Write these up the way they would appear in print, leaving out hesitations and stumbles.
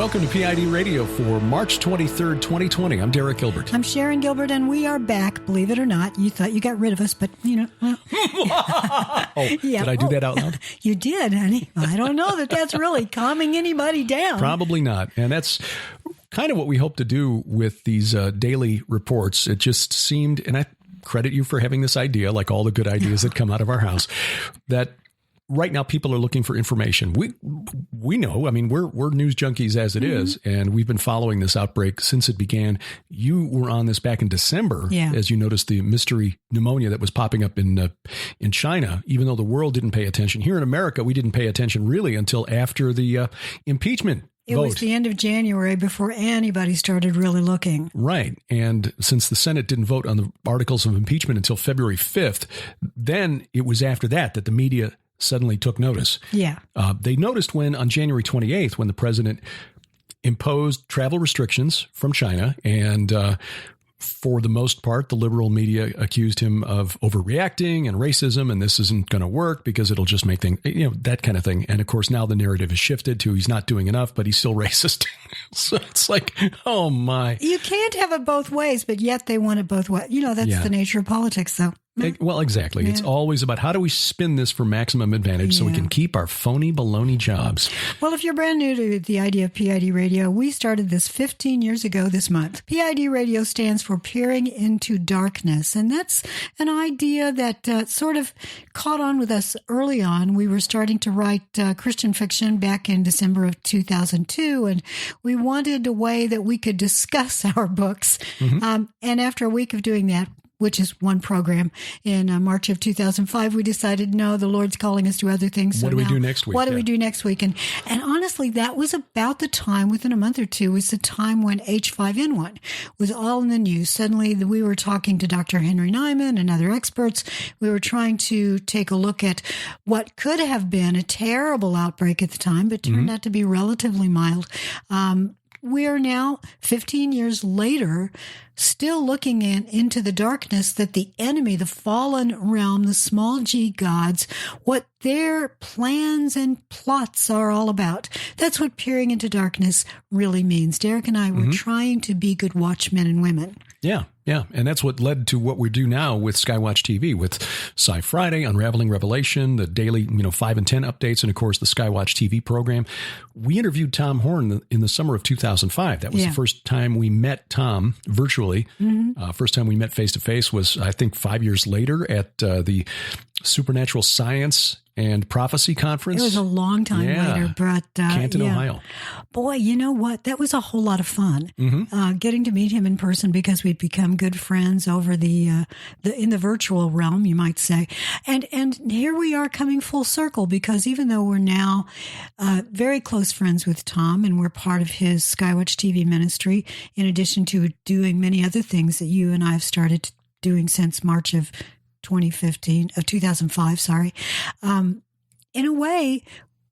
Welcome to PID Radio for March 23rd, 2020. I'm Derek Gilbert. I'm Sharon Gilbert, and we are back, believe it or not. You thought you got rid of us, but, well. Did I do that out loud? You did, honey. I don't know that that's really calming anybody down. Probably not. And that's kind of what we hope to do with these daily reports. It just seemed, and I credit you for having this idea, like all the good ideas that come out of our house, that right now, people are looking for information. We know. I mean, we're news junkies as it is, and we've been following this outbreak since it began. You were on this back in December, as you noticed the mystery pneumonia that was popping up in China. Even though the world didn't pay attention, here in America, we didn't pay attention really until after the impeachment. It was the end of January before anybody started really looking. Right. And since the Senate didn't vote on the articles of impeachment until February 5th, then it was after that the media suddenly took notice. Yeah. They noticed on January 28th, when the president imposed travel restrictions from China, and for the most part, the liberal media accused him of overreacting and racism, and this isn't going to work because it'll just make things, that kind of thing. And of course, now the narrative has shifted to he's not doing enough, but he's still racist. So it's like, oh my. You can't have it both ways, but yet they want it both ways. That's the nature of politics, though. Well, exactly. Yeah. It's always about how do we spin this for maximum advantage so we can keep our phony baloney jobs. Well, if you're brand new to the idea of PID Radio, we started this 15 years ago this month. PID Radio stands for Peering into Darkness, and that's an idea that sort of caught on with us early on. We were starting to write Christian fiction back in December of 2002, and we wanted a way that we could discuss our books. And after a week of doing that, which is one program, in March of 2005, we decided, no, the Lord's calling us to other things. So what do we do next week? What do we do next week? And honestly, that was about the time, within a month or two, was the time when H5N1 was all in the news. Suddenly, we were talking to Dr. Henry Nyman and other experts. We were trying to take a look at what could have been a terrible outbreak at the time, but turned out to be relatively mild. We are now, 15 years later, still looking into the darkness that the enemy, the fallen realm, the small g gods, what their plans and plots are all about. That's what peering into darkness really means. Derek and I were trying to be good watchmen and women. Yeah. And that's what led to what we do now with Skywatch TV, with Sci Friday, Unraveling Revelation, the daily 5 and 10 updates, and of course the Skywatch TV program. We interviewed Tom Horn in the summer of 2005. That was the first time we met Tom virtually. First time we met face to face was, I think, 5 years later at the Supernatural Science and Prophecy Conference. It was a long time later, but Canton, Ohio. Boy, you know what? That was a whole lot of fun. Getting to meet him in person, because we'd become good friends over the in the virtual realm, you might say. And here we are coming full circle, because even though we're now very close friends with Tom, and we're part of his Skywatch TV ministry, in addition to doing many other things that you and I have started doing since March of 2005, sorry. In a way,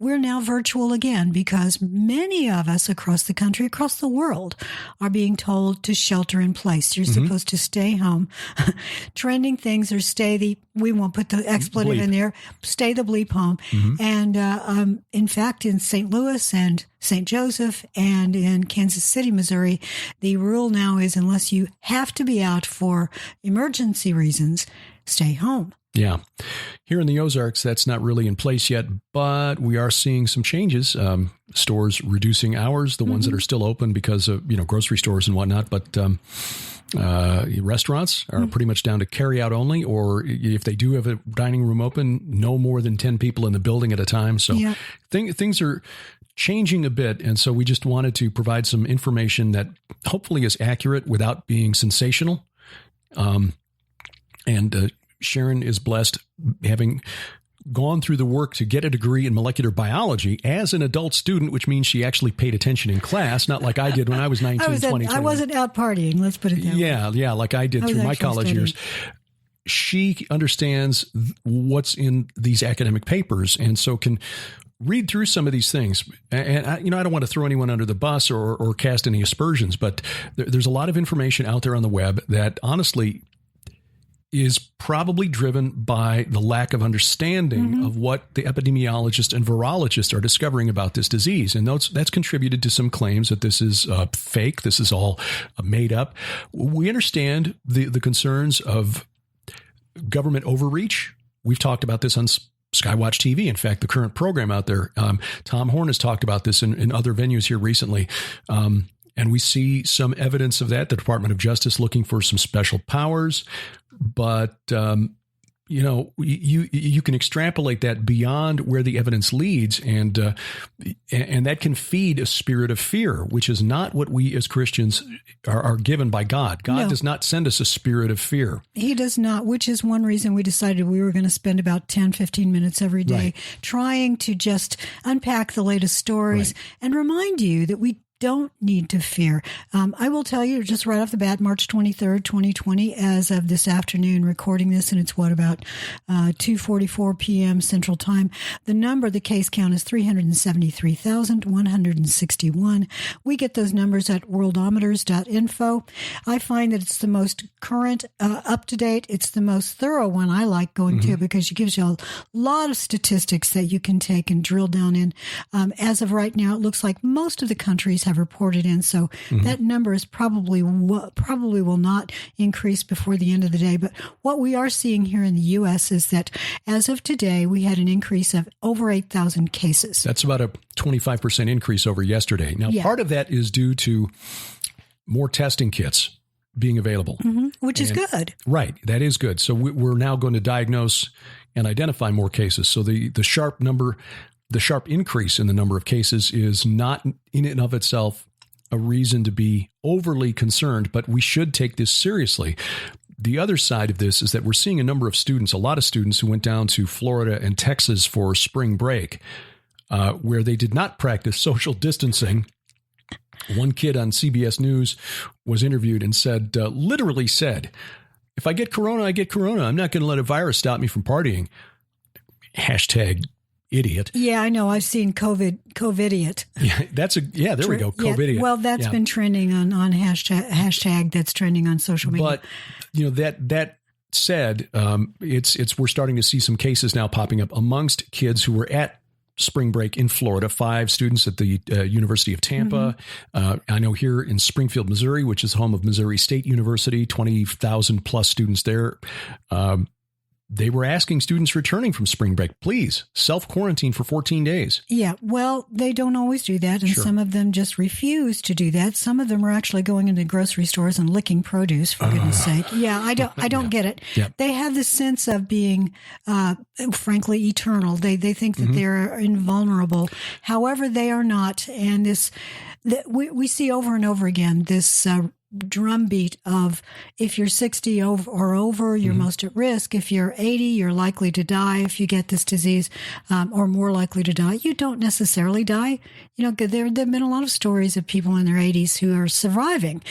we're now virtual again, because many of us across the country, across the world, are being told to shelter in place. You're supposed to stay home. Trending things are we won't put the expletive in there, stay the bleep home. And in fact, in St. Louis and St. Joseph and in Kansas City, Missouri, the rule now is, unless you have to be out for emergency reasons, stay home. Yeah. Here in the Ozarks, that's not really in place yet, but we are seeing some changes. Stores reducing hours, the ones that are still open because of, grocery stores and whatnot. But restaurants are pretty much down to carry out only, or if they do have a dining room open, no more than 10 people in the building at a time. So things are changing a bit. And so we just wanted to provide some information that hopefully is accurate without being sensational. Sharon is blessed, having gone through the work to get a degree in molecular biology as an adult student, which means she actually paid attention in class, not like I did when I was 19, 20. I wasn't out partying, let's put it that way. Yeah, like I did through my college years. She understands what's in these academic papers, and so can read through some of these things. And I don't want to throw anyone under the bus or cast any aspersions, but there's a lot of information out there on the web that honestly is probably driven by the lack of understanding of what the epidemiologists and virologists are discovering about this disease. And that's contributed to some claims that this is fake. This is all made up. We understand the concerns of government overreach. We've talked about this on Skywatch TV. In fact, the current program out there, Tom Horn has talked about this in other venues here recently. And we see some evidence of that. The Department of Justice looking for some special powers. But, you can extrapolate that beyond where the evidence leads. And that can feed a spirit of fear, which is not what we as Christians are given by God. God does not send us a spirit of fear. He does not, which is one reason we decided we were going to spend about 10, 15 minutes every day trying to just unpack the latest stories and remind you that we don't need to fear. I will tell you just right off the bat, March 23rd, 2020, as of this afternoon, recording this, and it's about 2:44 p.m. Central Time. The case count is 373,161. We get those numbers at worldometers.info. I find that it's the most current, up-to-date. It's the most thorough one I like going to because it gives you a lot of statistics that you can take and drill down in. As of right now, it looks like most of the countries have reported in. So that number is probably will not increase before the end of the day. But what we are seeing here in the U.S. is that as of today, we had an increase of over 8,000 cases. That's about a 25% increase over yesterday. Now, part of that is due to more testing kits being available. Which is good. Right. That is good. So we're now going to diagnose and identify more cases. So the sharp increase in the number of cases is not in and of itself a reason to be overly concerned, but we should take this seriously. The other side of this is that we're seeing a lot of students who went down to Florida and Texas for spring break, where they did not practice social distancing. One kid on CBS News was interviewed and literally said, if I get corona, I get corona. I'm not going to let a virus stop me from partying. # idiot. Yeah, I know. I've seen COVIDiot. Yeah, there we go. COVIDiot. Well, that's been trending on hashtag that's trending on social media. But, that said, we're starting to see some cases now popping up amongst kids who were at spring break in Florida, 5 students at the University of Tampa. I know here in Springfield, Missouri, which is home of Missouri State University, 20,000 plus students there. They were asking students returning from spring break, please self-quarantine for 14 days. Yeah, well, they don't always do that, and some of them just refuse to do that. Some of them are actually going into grocery stores and licking produce, for goodness sake. Yeah, I don't get it. Yeah. They have this sense of being, frankly, eternal. They think that they're invulnerable. However, they are not, and we see over and over again this drumbeat of if you're 60 or over, you're most at risk. If you're 80, you're likely to die if you get this disease, or more likely to die. You don't necessarily die. There have been a lot of stories of people in their 80s who are surviving.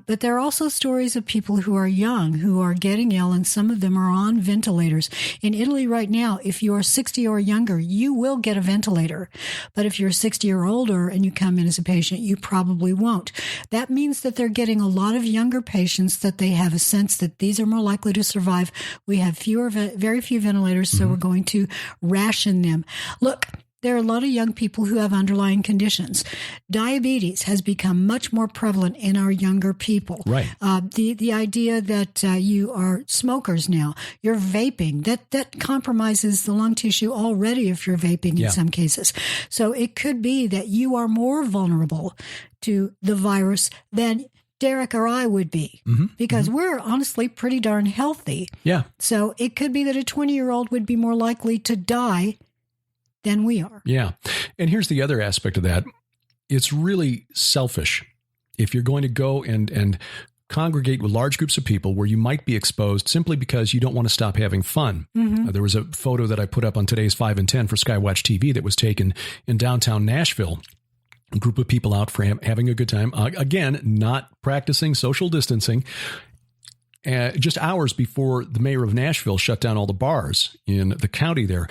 But there are also stories of people who are young, who are getting ill, and some of them are on ventilators. In Italy right now, if you are 60 or younger, you will get a ventilator. But if you're 60 or older and you come in as a patient, you probably won't. That means that they're getting a lot of younger patients that they have a sense that these are more likely to survive. We have very few ventilators, so we're going to ration them. Look, there are a lot of young people who have underlying conditions. Diabetes has become much more prevalent in our younger people. Right. The idea that you are smokers now, you're vaping, that compromises the lung tissue already if you're vaping in some cases. So it could be that you are more vulnerable to the virus than Derek or I would be, because we're honestly pretty darn healthy. Yeah. So it could be that a 20-year-old would be more likely to die than we are. Yeah. And here's the other aspect of that. It's really selfish if you're going to go and congregate with large groups of people where you might be exposed simply because you don't want to stop having fun. There was a photo that I put up on today's 5 and 10 for Skywatch TV that was taken in downtown Nashville. A group of people out for having a good time. Again, not practicing social distancing. Just hours before the mayor of Nashville shut down all the bars in the county there.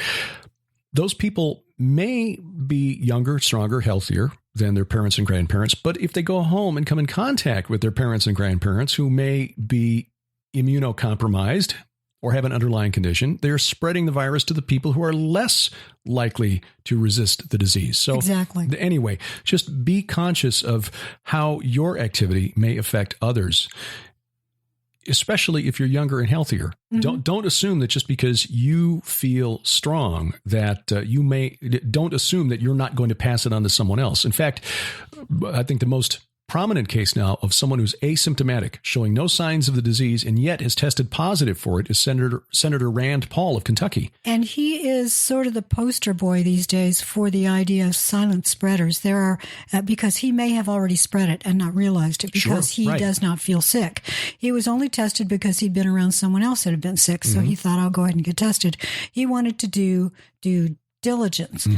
Those people may be younger, stronger, healthier than their parents and grandparents. But if they go home and come in contact with their parents and grandparents who may be immunocompromised or have an underlying condition, they are spreading the virus to the people who are less likely to resist the disease. So exactly. Anyway, just be conscious of how your activity may affect others, especially if you're younger and healthier. Mm-hmm. Don't assume that just because you feel strong that don't assume that you're not going to pass it on to someone else. In fact, I think the most prominent case now of someone who's asymptomatic, showing no signs of the disease, and yet has tested positive for it is Senator Rand Paul of Kentucky. And he is sort of the poster boy these days for the idea of silent spreaders. There are, because he may have already spread it and not realized it because he does not feel sick. He was only tested because he'd been around someone else that had been sick. So he thought, I'll go ahead and get tested. He wanted to do diligence.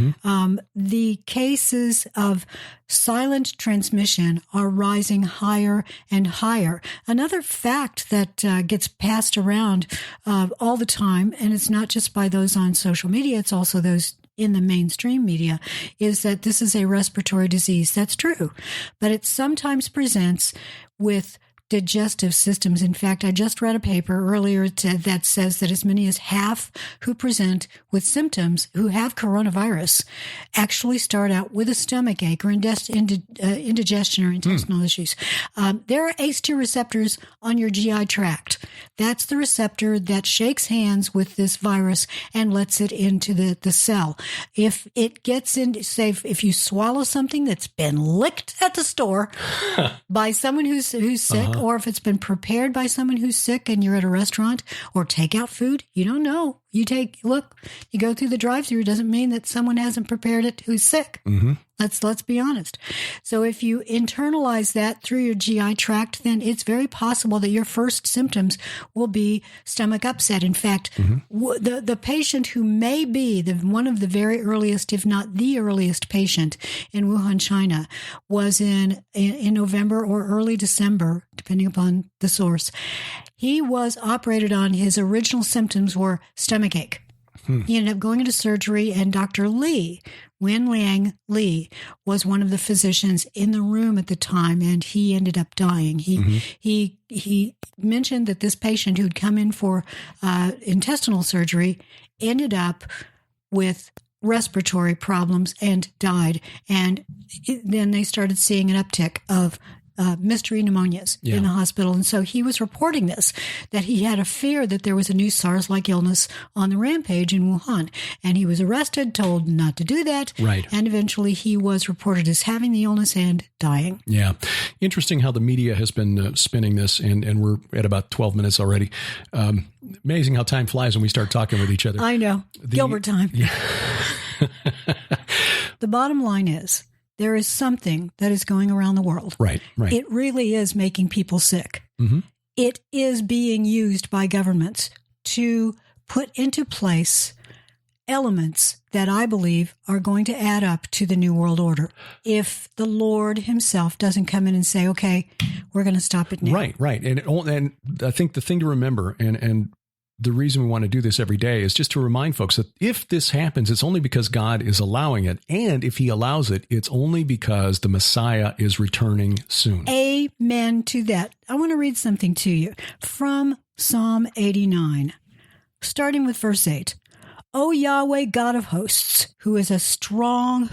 The cases of silent transmission are rising higher and higher. Another fact that gets passed around all the time, and it's not just by those on social media, it's also those in the mainstream media, is that this is a respiratory disease. That's true, but it sometimes presents with digestive systems. In fact, I just read a paper earlier that says that as many as half who present with symptoms who have coronavirus actually start out with a stomach ache or indigestion or intestinal issues. There are ACE2 receptors on your GI tract. That's the receptor that shakes hands with this virus and lets it into the cell. If it gets in, say, if you swallow something that's been licked at the store by someone who's sick, or if it's been prepared by someone who's sick and you're at a restaurant or takeout food, you don't know. You go through the drive-thru, doesn't mean that someone hasn't prepared it who's sick. Let's be honest. So if you internalize that through your GI tract, then it's very possible that your first symptoms will be stomach upset. In fact, the patient who may be one of the very earliest, if not the earliest patient in Wuhan, China, was in November or early December, depending upon the source. He was operated on. His original symptoms were stomach ache. He ended up going into surgery, and Dr. Lee, Wen-Liang Li, was one of the physicians in the room at the time, and he ended up dying. He mentioned that this patient who'd come in for intestinal surgery ended up with respiratory problems and died. And then they started seeing an uptick of mystery pneumonias in the hospital. And so he was reporting this, that he had a fear that there was a new SARS-like illness on the rampage in Wuhan. And he was arrested, told not to do that. Right. And eventually he was reported as having the illness and dying. Yeah. Interesting how the media has been spinning this, and we're at about 12 minutes already. Amazing how time flies when we start talking with each other. I know. Gilbert time. Yeah. The bottom line is, there is something that is going around the world. Right. It really is making people sick. It is being used by governments to put into place elements that I believe are going to add up to the New World Order if the Lord himself doesn't come in and say, okay, we're going to stop it now. Right. And I think the thing to remember, and the reason we want to do this every day, is just to remind folks that if this happens, it's only because God is allowing it. And if he allows it, it's only because the Messiah is returning soon. Amen to that. I want to read something to you from Psalm 89, starting with verse 8. O Yahweh, God of hosts, who is a strong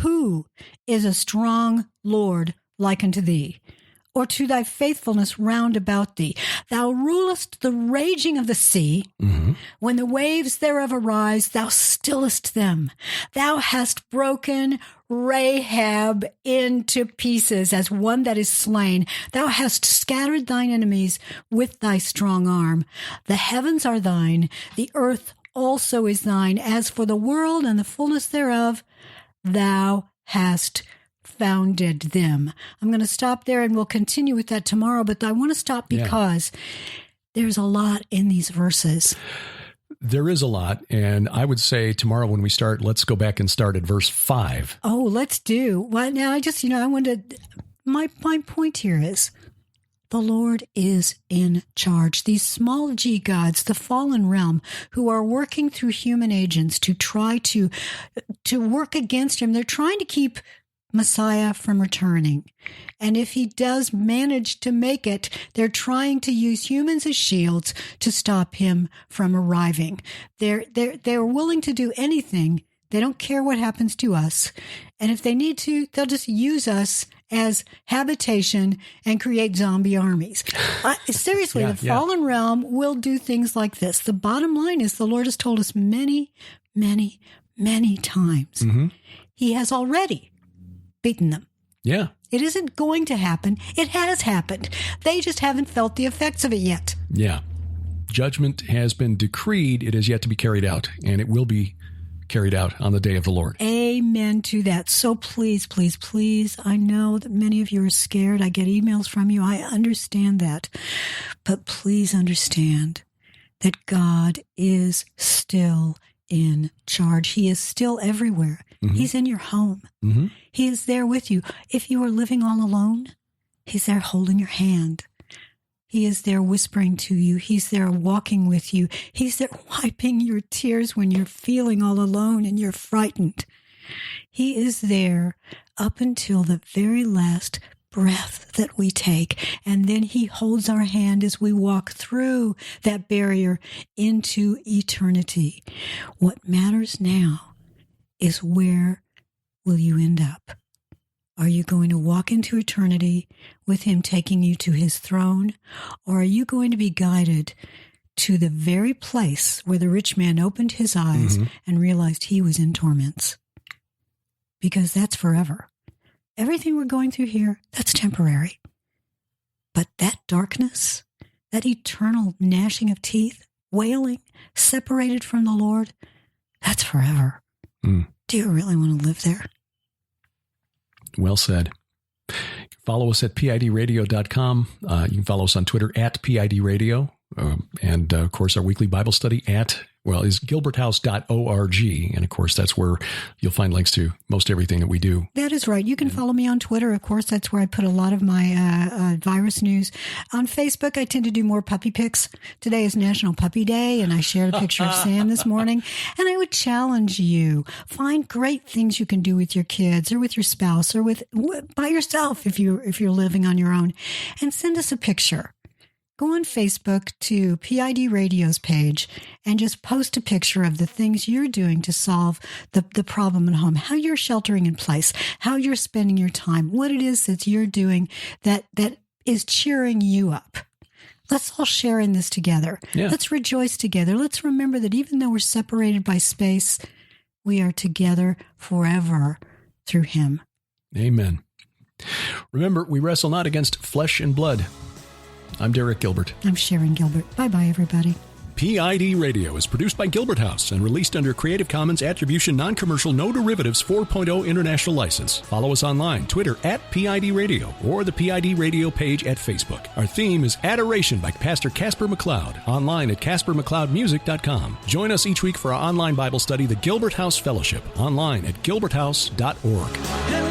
Lord like unto thee? Or to thy faithfulness round about thee. Thou rulest the raging of the sea. When the waves thereof arise, thou stillest them. Thou hast broken Rahab into pieces as one that is slain. Thou hast scattered thine enemies with thy strong arm. The heavens are thine, the earth also is thine. As for the world and the fullness thereof, thou hast founded them. I'm going to stop there, and we'll continue with that tomorrow, but I want to stop because there's a lot in these verses. There is a lot, and I would say tomorrow when we start, let's go back and start at verse 5. Oh, let's do. Well, now I wanted my point here is the Lord is in charge. These small g gods, the fallen realm, who are working through human agents to try to work against him. They're trying to keep Messiah from returning. And if he does manage to make it, they're trying to use humans as shields to stop him from arriving. They're willing to do anything. They don't care what happens to us. And if they need to, they'll just use us as habitation and create zombie armies. Seriously, the fallen realm will do things like this. The bottom line is the Lord has told us many, many, many times. Mm-hmm. He has already beaten them. Yeah. It isn't going to happen. It has happened. They just haven't felt the effects of it yet. Yeah. Judgment has been decreed. It is yet to be carried out, and it will be carried out on the day of the Lord. Amen to that. So please, please, please, I know that many of you are scared. I get emails from you. I understand that. But please understand that God is still in charge. He is still everywhere. Mm-hmm. He's in your home. Mm-hmm. He is there with you. If you are living all alone, he's there holding your hand. He is there whispering to you. He's there walking with you. He's there wiping your tears when you're feeling all alone and you're frightened. He is there up until the very last breath that we take. And then he holds our hand as we walk through that barrier into eternity. What matters now is where will you end up? Are you going to walk into eternity with him taking you to his throne? Or are you going to be guided to the very place where the rich man opened his eyes and realized he was in torments? Because that's forever. Everything we're going through here, that's temporary. But that darkness, that eternal gnashing of teeth, wailing, separated from the Lord, that's forever. Mm. Do you really want to live there? Well said. Follow us at PIDradio.com. You can follow us on Twitter at PID Radio. And of course, our weekly Bible study is gilberthouse.org. And of course, that's where you'll find links to most everything that we do. That is right. You can follow me on Twitter. Of course, that's where I put a lot of my virus news. On Facebook, I tend to do more puppy pics. Today is National Puppy Day, and I shared a picture of Sam this morning. And I would challenge you, find great things you can do with your kids or with your spouse or by yourself if you're living on your own, and send us a picture. Go on Facebook to PID Radio's page and just post a picture of the things you're doing to solve the problem at home, how you're sheltering in place, how you're spending your time, what it is that you're doing that is cheering you up. Let's all share in this together. Yeah. Let's rejoice together. Let's remember that even though we're separated by space, we are together forever through him. Amen. Remember, we wrestle not against flesh and blood. I'm Derek Gilbert. I'm Sharon Gilbert. Bye-bye, everybody. PID Radio is produced by Gilbert House and released under Creative Commons Attribution Non-Commercial No Derivatives 4.0 International License. Follow us online, Twitter at PID Radio, or the PID Radio page at Facebook. Our theme is Adoration by Pastor Casper McLeod, online at CasperMcLeodMusic.com. Join us each week for our online Bible study, the Gilbert House Fellowship, online at gilberthouse.org.